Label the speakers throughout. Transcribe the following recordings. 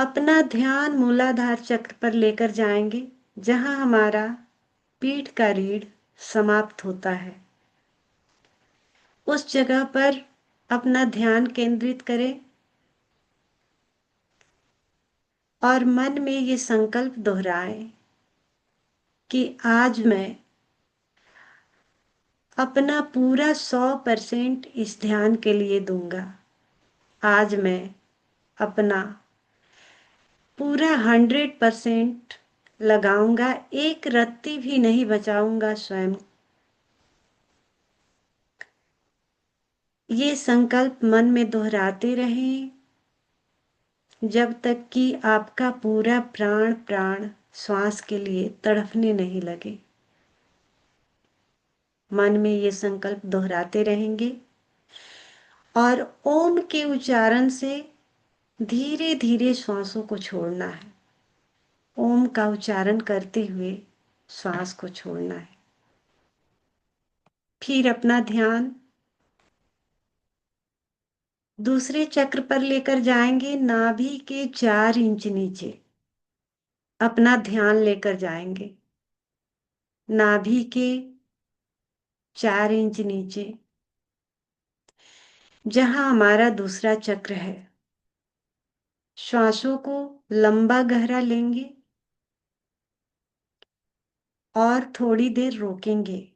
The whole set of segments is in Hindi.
Speaker 1: अपना ध्यान मूलाधार चक्र पर लेकर जाएंगे, जहां हमारा पीठ का रीढ़ समाप्त होता है। उस जगह पर अपना ध्यान केंद्रित करें और मन में ये संकल्प दोहराएं कि आज मैं अपना पूरा 100% इस ध्यान के लिए दूंगा। आज मैं अपना पूरा 100% लगाऊंगा, एक रत्ती भी नहीं बचाऊंगा स्वयं। ये संकल्प मन में दोहराते रहें जब तक कि आपका पूरा प्राण प्राण श्वास के लिए तड़फने नहीं लगे। मन में ये संकल्प दोहराते रहेंगे और ओम के उच्चारण से धीरे धीरे श्वासों को छोड़ना है। ओम का उच्चारण करते हुए श्वास को छोड़ना है। फिर अपना ध्यान दूसरे चक्र पर लेकर जाएंगे, नाभि के 4 इंच नीचे अपना ध्यान लेकर जाएंगे। नाभि के 4 इंच नीचे जहां हमारा दूसरा चक्र है। श्वासों को लंबा गहरा लेंगे और थोड़ी देर रोकेंगे,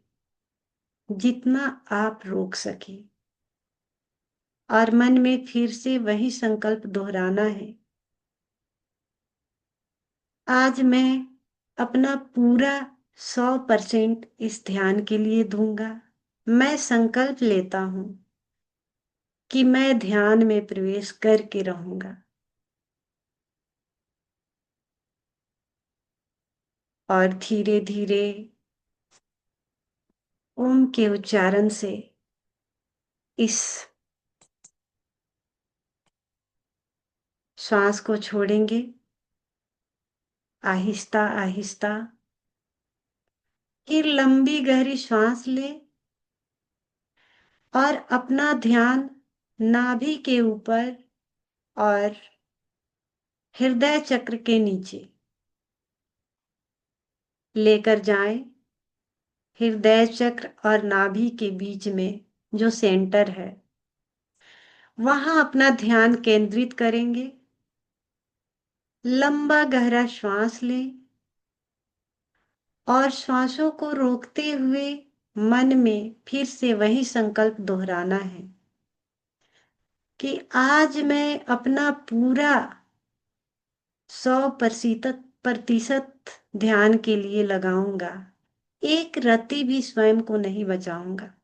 Speaker 1: जितना आप रोक सके। और मन में फिर से वही संकल्प दोहराना है। आज मैं अपना पूरा 100% इस ध्यान के लिए दूंगा। मैं संकल्प लेता हूं कि मैं ध्यान में प्रवेश करके रहूंगा। और धीरे धीरे ओम के उच्चारण से इस श्वास को छोड़ेंगे। आहिस्ता आहिस्ता फिर लंबी गहरी सांस लें और अपना ध्यान नाभि के ऊपर और हृदय चक्र के नीचे लेकर जाएं। हृदय चक्र और नाभि के बीच में जो सेंटर है, वहां अपना ध्यान केंद्रित करेंगे। लंबा गहरा श्वास लें और श्वासों को रोकते हुए मन में फिर से वही संकल्प दोहराना है कि आज मैं अपना पूरा 100% ध्यान के लिए लगाऊंगा। एक रत्ती भी स्वयं को नहीं बचाऊंगा।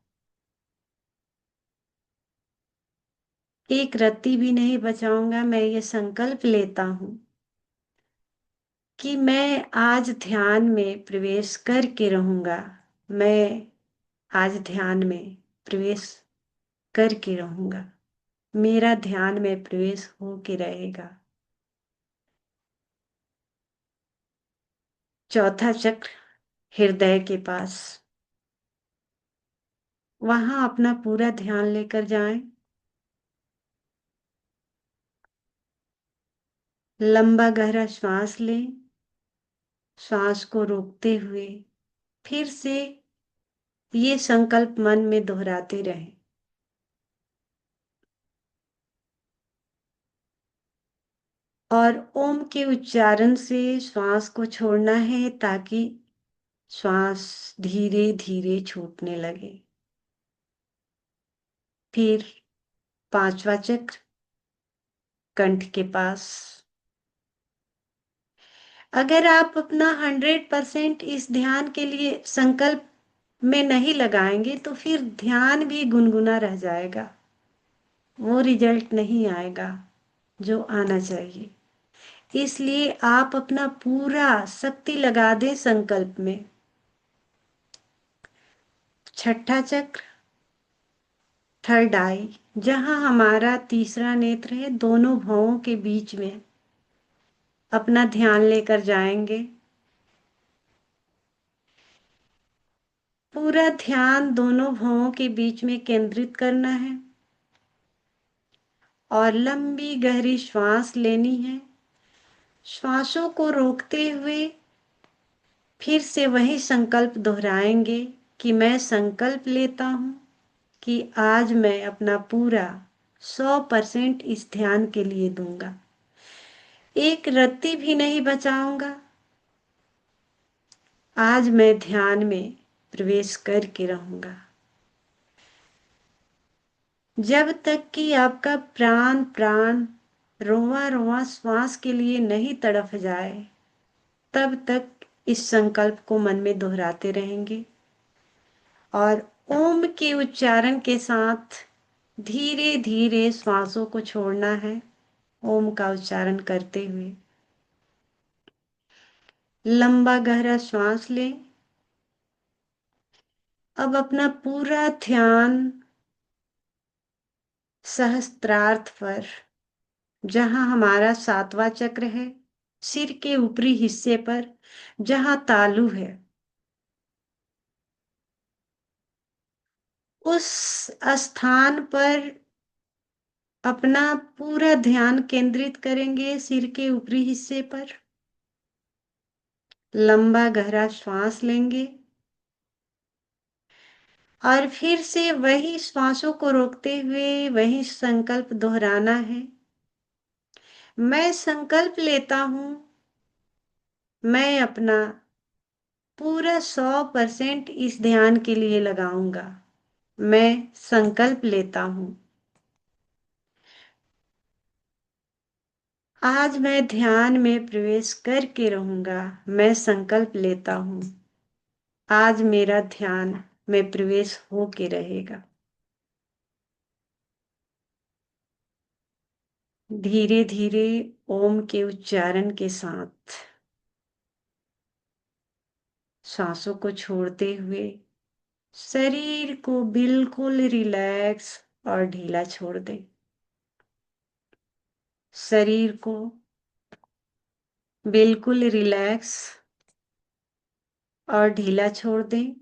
Speaker 1: एक रत्ती भी नहीं बचाऊंगा। मैं ये संकल्प लेता हूं कि मैं आज ध्यान में प्रवेश करके रहूंगा। मैं आज ध्यान में प्रवेश करके रहूंगा। मेरा ध्यान में प्रवेश होके रहेगा। चौथा चक्र हृदय के पास, वहां अपना पूरा ध्यान लेकर जाएं। लंबा गहरा श्वास लें। श्वास को रोकते हुए फिर से ये संकल्प मन में दोहराते रहें। और ओम के उच्चारण से श्वास को छोड़ना है ताकि श्वास धीरे धीरे छूटने लगे। फिर पांचवा चक्र कंठ के पास। अगर आप अपना 100% इस ध्यान के लिए संकल्प में नहीं लगाएंगे तो फिर ध्यान भी गुनगुना रह जाएगा। वो रिजल्ट नहीं आएगा जो आना चाहिए। इसलिए आप अपना पूरा शक्ति लगा दें संकल्प में। छठा चक्र थर्ड आई, जहां हमारा तीसरा नेत्र है, दोनों भौहों के बीच में अपना ध्यान लेकर जाएंगे। पूरा ध्यान दोनों भौहों के बीच में केंद्रित करना है और लंबी गहरी श्वास लेनी है। श्वासों को रोकते हुए फिर से वही संकल्प दोहराएंगे कि मैं संकल्प लेता हूँ कि आज मैं अपना पूरा 100% इस ध्यान के लिए दूंगा, एक रत्ती भी नहीं बचाऊंगा। आज मैं ध्यान में प्रवेश करके रहूंगा। जब तक कि आपका प्राण प्राण रोवां रोवां श्वास के लिए नहीं तड़फ जाए, तब तक इस संकल्प को मन में दोहराते रहेंगे और ओम के उच्चारण के साथ धीरे धीरे श्वासों को छोड़ना है। ओम का उच्चारण करते हुए लंबा गहरा श्वास लें। अब अपना पूरा ध्यान सहस्त्रार्थ पर, जहां हमारा सातवां चक्र है, सिर के ऊपरी हिस्से पर जहां तालू है, उस स्थान पर अपना पूरा ध्यान केंद्रित करेंगे, सिर के ऊपरी हिस्से पर। लंबा गहरा श्वास लेंगे और फिर से वही श्वासों को रोकते हुए वही संकल्प दोहराना है। मैं संकल्प लेता हूं, मैं अपना पूरा 100% इस ध्यान के लिए लगाऊंगा। मैं संकल्प लेता हूं, आज मैं ध्यान में प्रवेश करके रहूंगा। मैं संकल्प लेता हूं, आज मेरा ध्यान में प्रवेश होके रहेगा। धीरे धीरे ओम के उच्चारण के साथ सांसों को छोड़ते हुए शरीर को बिल्कुल रिलैक्स और ढीला छोड़ दें। शरीर को बिल्कुल रिलैक्स और ढीला छोड़ दें।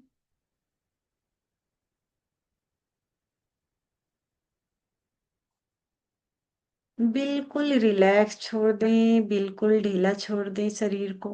Speaker 1: बिल्कुल रिलैक्स छोड़ दें, बिल्कुल ढीला छोड़ दें शरीर को।